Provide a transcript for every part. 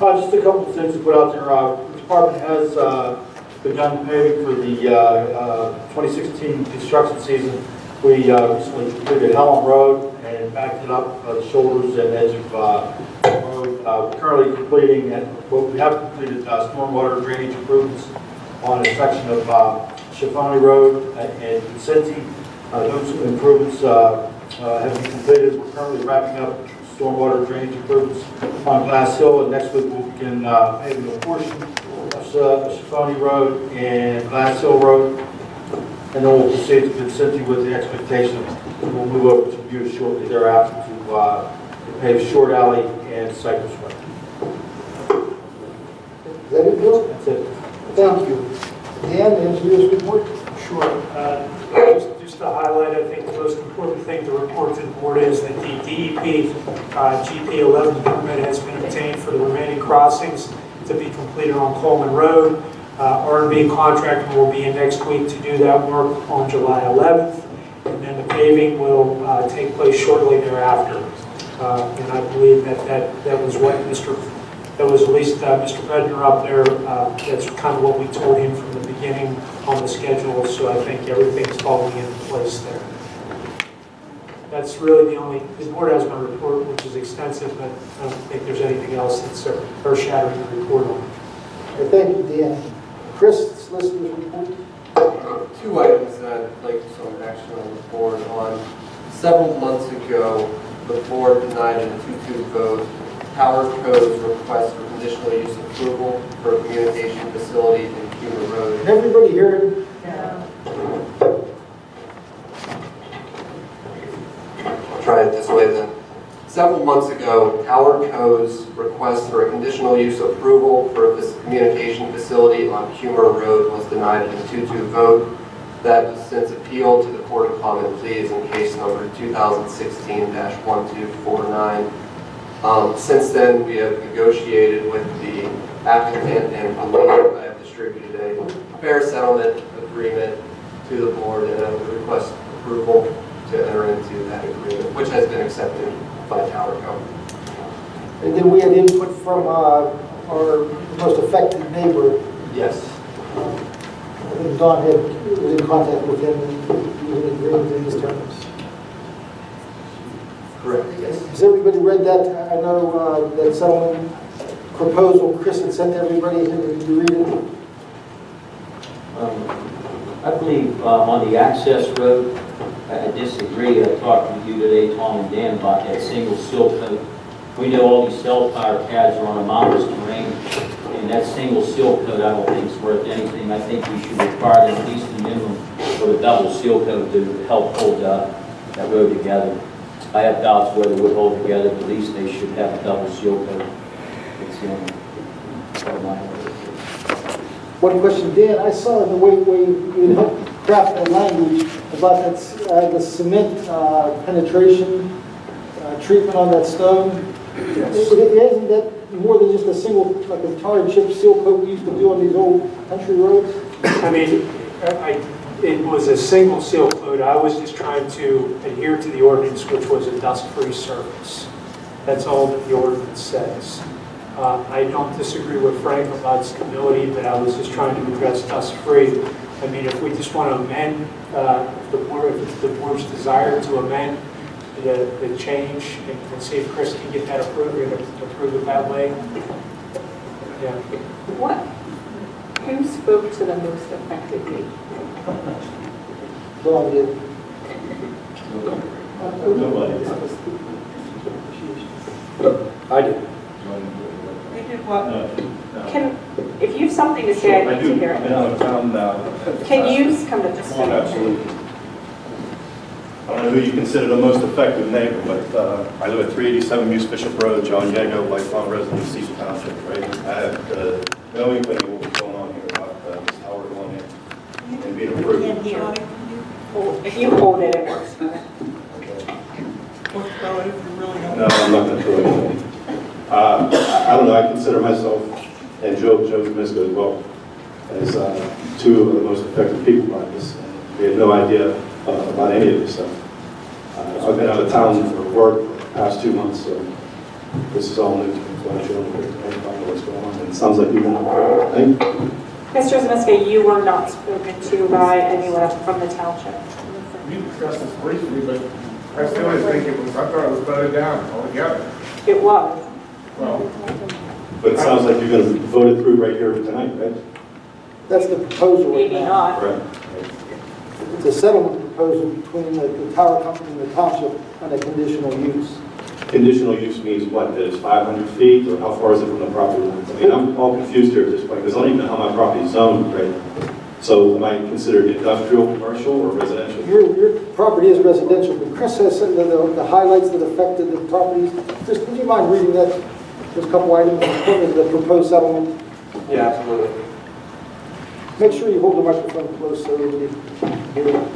Just a couple of things to put out there. The department has begun paving for the 2016 construction season. We recently completed Helen Road and backed it up the shoulders and edge of the road. We're currently completing, we have completed stormwater drainage improvements on a section of Schifani Road and Vicente. Those improvements have been completed. We're currently wrapping up stormwater drainage improvements on Glass Hill, and next week we'll begin paving a portion of Schifani Road and Glass Hill Road, and then we'll proceed to Vicente with the expectation that we'll move over to Butte shortly thereafter to pave Short Alley and Cypress Way. Is that it, Bill? That's it. Thank you. Dan, engineer's report? Sure. Just to highlight, I think the most important thing to report to the board is that the DEP GP11 permit has been obtained for the remaining crossings to be completed on Coleman Road. R&B contractor will be in next week to do that work on July 11th, and then the paving will take place shortly thereafter. And I believe that was what that was at least Mr. Bednar up there. That's kind of what we told him from the beginning on the schedule, so I think everything's falling into place there. That's really the board has my report, which is extensive, but I don't think there's anything else that's earth-shattering to report on. Thank you, Dan. Chris, solicitor's report? Two items that I'd like some action on the board on. Several months ago, the board denied in a 2-2 vote Howard Code's request for conditional use approval for a communication facility in Cuba Road. Everybody hear? I'll try it this way then. Several months ago, Howard Code's request for a conditional use approval for this communication facility on Cumer Road was denied in a 2-2 vote. That was since appealed to the Court of Common Pleas in case number 2016-1249. Since then, we have negotiated with the applicant and believe I have distributed a fair settlement agreement to the board, and I would request approval to enter into that agreement, which has been accepted by Tower Co. And then we had input from our most affected neighbor. Yes. I think Don was in contact with him and he was in agreement in his terms. Correct. Yes. Has everybody read that? I know that settlement proposal Chris had sent to everybody. Did you read it? I believe on the access road, I disagree. I talked with you today, Tom and Dan, about that single sill coat. We know all these cell tower pads are on a mountainous terrain, and that single sill coat I don't think is worth anything. I think we should require at least the minimum for the double seal coat to help hold that road together. I have doubts whether it would hold together, but at least they should have a double seal coat. It's the only part of my opinion. One question, Dan, I saw in the way you helped craft that language about that, the cement penetration treatment on that stone. Yes. Isn't that more than just a single, like a tar and chip seal coat we used to do on these old country roads? I mean, it was a single seal coat. I was just trying to adhere to the ordinance, which was a dust-free surface. That's all that the ordinance says. I don't disagree with Frank about stability, but I was just trying to address dust-free. I mean, if we just want to amend, if it's the board's desire to amend the change and see if Chris can get that approved and approve it that way. Yeah. What? Who spoke to the most affected people? Don did. I did. You did what? Can, if you have something to say, I'd like to hear I'm it. out of town now. Can you come to this one? Absolutely. I don't know who you consider the most effective neighbor, but I live at 387 Muse Bishop Road, John Yago, lifelong resident of Cecil Township, right? I had no inkling of what was going on here about this tower going in and being approved. If you hold it, it works better. No, I'm not going to throw anything. I don't know, I consider myself, and Joe Zamisko as well, as two of the most affected people by this. We had no idea about any of this stuff. I've been out of town for work the past 2 months, so this is all new to me. So I should it sounds like you're going to, Mr. Zamiska, you were not spoken to by anyone from the township. We discussed this briefly, but I still think I thought it was voted down altogether. It was. Well, but it sounds like you're going to vote it through right here tonight, right? That's the proposal right Maybe now. not. Right. It's a settlement proposal between the tower company and the township on a conditional use. Conditional use means what, that it's 500 feet, or how far is it from the property lines? I mean, I'm all confused here at this point, because I don't even know how my property is zoned right now. So am I considered industrial, commercial, or residential? Your property is residential, but Chris has some of the highlights that affected the properties. Just, would you mind reading that, those couple items in the proposed settlement? Yeah, absolutely. Make sure you hold the microphone close so everybody can hear it.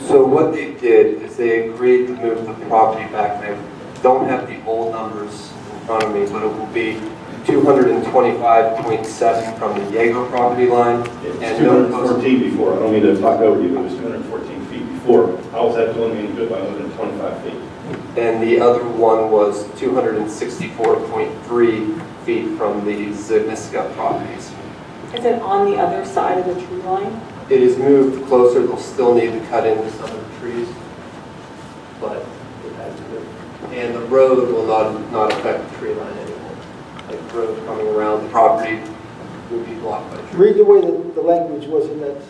So what they did is they agreed to move the property back. They don't have the old numbers in front of me, but it will be 225.7 from the Yago property line. It was And no 214 before. I don't mean to talk over you, but it was 214 feet before. How was that doing any good by moving 25 feet? And the other one was 264.3 feet from the Zimiska properties. Is it on the other side of the tree line? It is moved closer. They'll still need to cut into some of the trees, but it has to move. And the road will not affect the tree line anymore. Like the road coming around the property will be blocked by trees. Read the way that the language was in that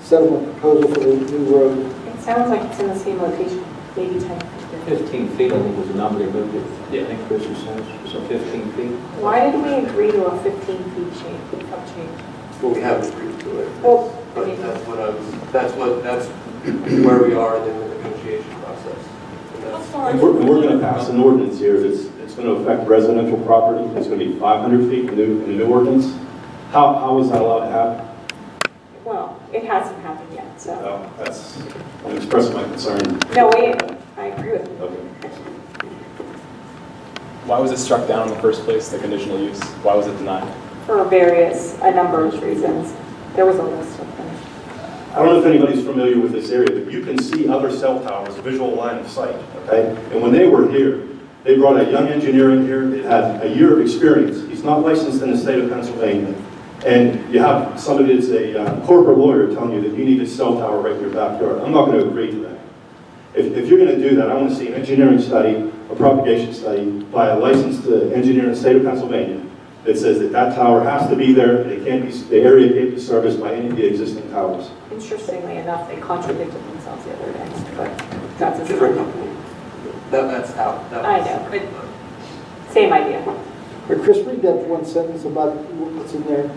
settlement proposal for the new road. It sounds like it's in the same location, maybe 10 feet. 15 feet, I think, was the number they moved it. Yeah, I think Chris was saying, so 15 feet. Why did we agree to a 15 feet change, up change? Well, we haven't agreed to it. Well, I But mean, that's where we are in the negotiation process. And that's- And we're going to pass an ordinance here that's going to affect residential property. It's going to be 500 feet in the new ordinance. How is that allowed to happen? well, it hasn't happened yet, so. Well, I'm expressing my concern. No, wait, I agree with you. Okay. Why was it struck down in the first place, the conditional use? Why was it denied? For a number of reasons. There was a list of them. I don't know if anybody's familiar with this area, but you can see other cell towers, visual line of sight, okay? And when they were here, they brought a young engineer in here that had a year of experience. He's not licensed in the state of Pennsylvania. And you have somebody that's a corporate lawyer telling you that you need a cell tower right in your backyard. I'm not going to agree to that. If you're going to do that, I want to see an engineering study, a propagation study by a licensed engineer in the state of Pennsylvania that says that tower has to be there, and the area can't be serviced by any of the existing towers. Interestingly enough, they contradicted themselves the other day, but that's a Different company. That's how. I know, but same idea. But Chris, read that one sentence about what's in there.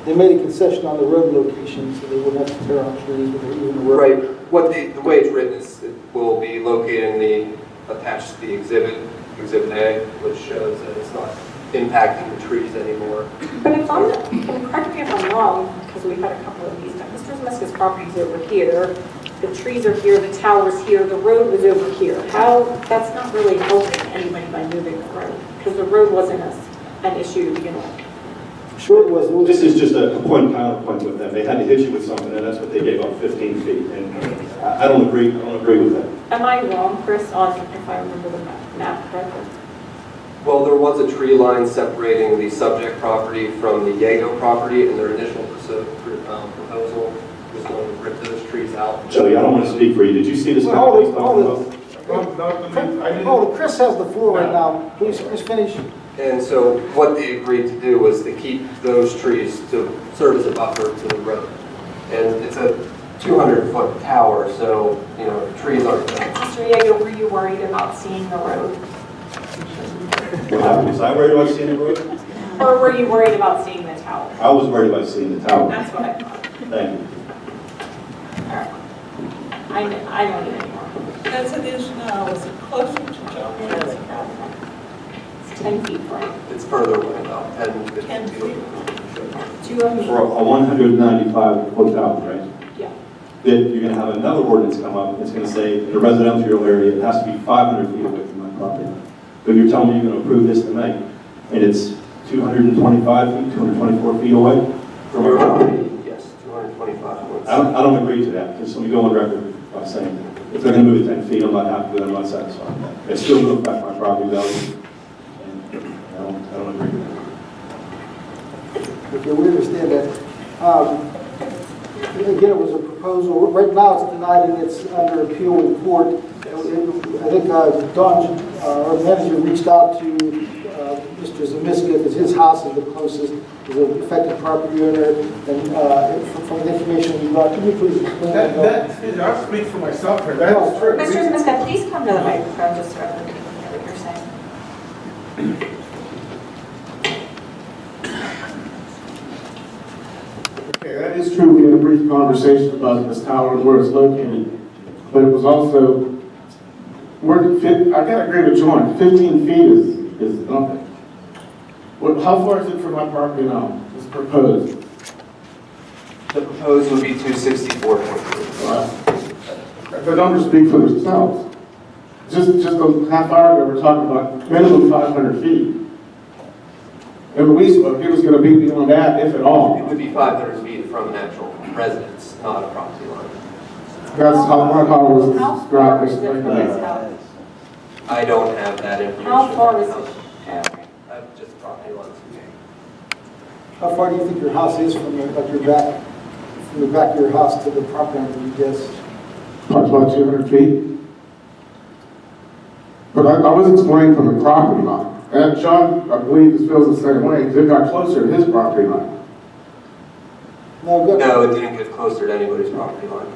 They made a concession on the road location, so they wouldn't have to tear out trees when they're even the road. Right. The way it's written is it will be located attached to the Exhibit A, which shows that it's not impacting the trees anymore. But if I'm, correct me if I'm wrong, because we've had a couple of these, Mr. Zamiska's property's over here, the trees are here, the tower's here, the road was over here. That's not really helping anybody by moving the road, because the road wasn't an issue to begin with. Sure it was. This is just a point counterpoint with them. They had to hit you with something, and that's what they gave up, 15 feet. And I don't agree with that. Am I wrong, Chris, on if I remember the map correctly? Well, there was a tree line separating the subject property from the Yago property, and their initial proposal was going to rip those trees out. Joey, I don't want to speak for you. Did you see this? Well, map he's talking about? Chris has the floor right now. Please finish. And so what they agreed to do was to keep those trees to serve as a buffer to the road. And it's a 200-foot tower, so, the trees aren't done. Mr. Yago, were you worried about seeing the road? What happened? Was I worried about seeing the road? Or were you worried about seeing the tower? I was worried about seeing the tower. That's what I thought. Thank you. All right. I don't need any more. As it is now, is it closer to John Yago? It's 10 feet from. It's further away, about 10, 15 10 feet. feet. Do you have For a 195-foot tower, right? Yeah. Then you're going to have another ordinance come up. It's going to say in a residential area, it has to be 500 feet away from my property. But you're telling me you're going to approve this tonight, and it's 225 feet, 224 feet away from Your our property? property, yes, 225 25 points. I don't agree to that, because let me go on record by saying, if they're gonna move it 10 feet, I'm not happy with it, I'm not satisfied. It still will affect my property value, and I don't agree with that. Okay, we understand that. Again, it was a proposal, right now it's denied and it's under appeal in court. I think Don, our manager, reached out to Mr. Zamiska, because his house is the closest, is an affected property owner, and from the information we got, can you please explain that? I'll speak for myself here, that is true. Mr. Zamiska, please come to the microphone just so everyone can hear what you're saying. Okay, that is true. We had a brief conversation about this tower and where it's located, but it was also, I gotta agree with John, 15 feet is nothing. How far is it from my property now? It's proposed. The proposed would be 264.3. The numbers speak for themselves. Just a half hour ago, we're talking about minimum 500 feet. And when we spoke, it was gonna be beyond that, if at all. It would be 500 feet from an actual residence, not a property line. That's how it was How far is it described. from his house? I don't have that information. How far is it? Okay. I have just property lines. How far do you think your house is from the back of your house to the property line, you guess? About 200 feet. But I was explaining from the property line. And John, I believe, feels the same way, because it got closer to his property line. No, good. No, it didn't get closer to anybody's property line.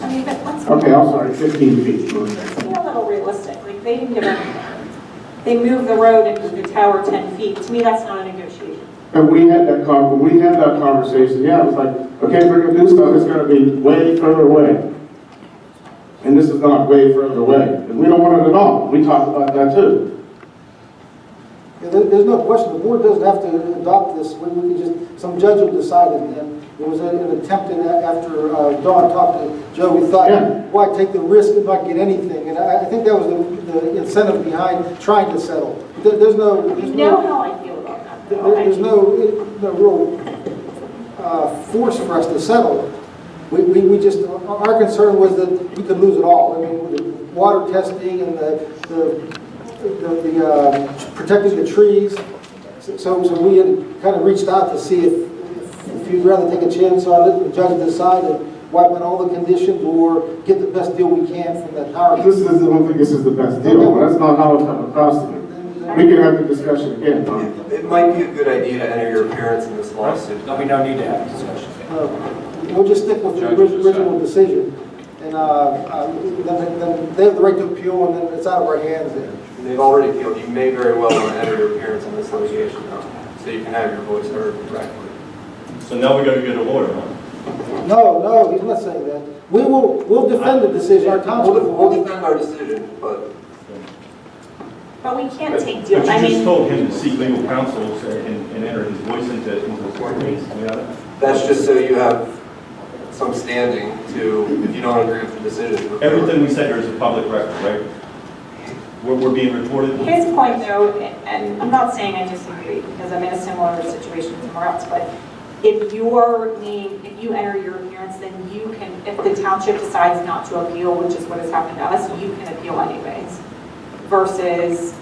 I mean, but let's Okay, I'm sorry, 15 feet. be a little realistic. Like, they didn't give anything. They moved the road and moved the tower 10 feet. To me, that's not a negotiation. And we had that conversation, yeah, it was like, okay, if we're gonna do stuff, it's gonna be way further away. And this is not way further away. And we don't want it at all. We talked about that too. Yeah, there's no question, the board doesn't have to adopt this, we can just, some judge will decide it, and it was an attempt after Dawn talked to Joe, we thought, Yeah. why take the risk and not get anything, and I think that was the incentive behind trying to settle. There's no, You know how I feel about that, though. there's no real force for us to settle. We just, our concern was that we could lose it all. I mean, the water testing and the protecting the trees. So we had kind of reached out to see if you'd rather take a chance on it, the judge decide and wipe out all the conditions, or get the best deal we can from that tower. I don't think this is the best deal, but that's not how it comes across to me. We can have the discussion again, Tom. It might be a good idea to enter your appearance in this lawsuit. No, we don't need to have a discussion. We'll just stick with the original decision. And then they have the right to appeal, and then it's out of our hands then. They've already appealed. You may very well want to enter your appearance in this litigation now, so you can have your voice heard correctly. So now we gotta get a lawyer, huh? No, he's not saying that. We'll defend the decision, our township. We'll defend our decision, but But we can't take But deals. you I just mean, told him to seek legal counsel and enter his voice into the court case. that's just so you have some standing to, if you don't agree with the decision. Everything we said here is a public record, right? We're being recorded. his point though, and I'm not saying I disagree, because I'm in a similar situation somewhere else, but if you enter your appearance, then you can, if the township decides not to appeal, which is what has happened to us, you can appeal anyways. Versus,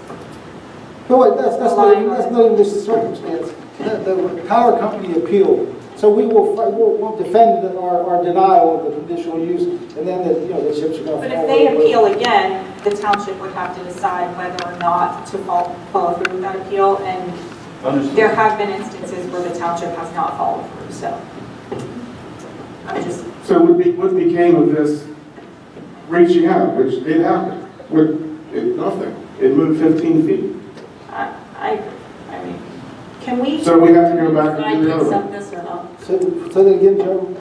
No, wait, that's not even this circumstance. The power company appealed. So we'll defend our denial of the conditional use, and then the ships are going to. but if they appeal again, the township would have to decide whether or not to follow through with that appeal, and Understood. there have been instances where the township has not followed through, so. I'm just, So what became of this reaching out, which it happened, nothing. It moved 15 feet. I mean, can we? So we have to go back and do the other one. Accept this or not? Say that again, Joe?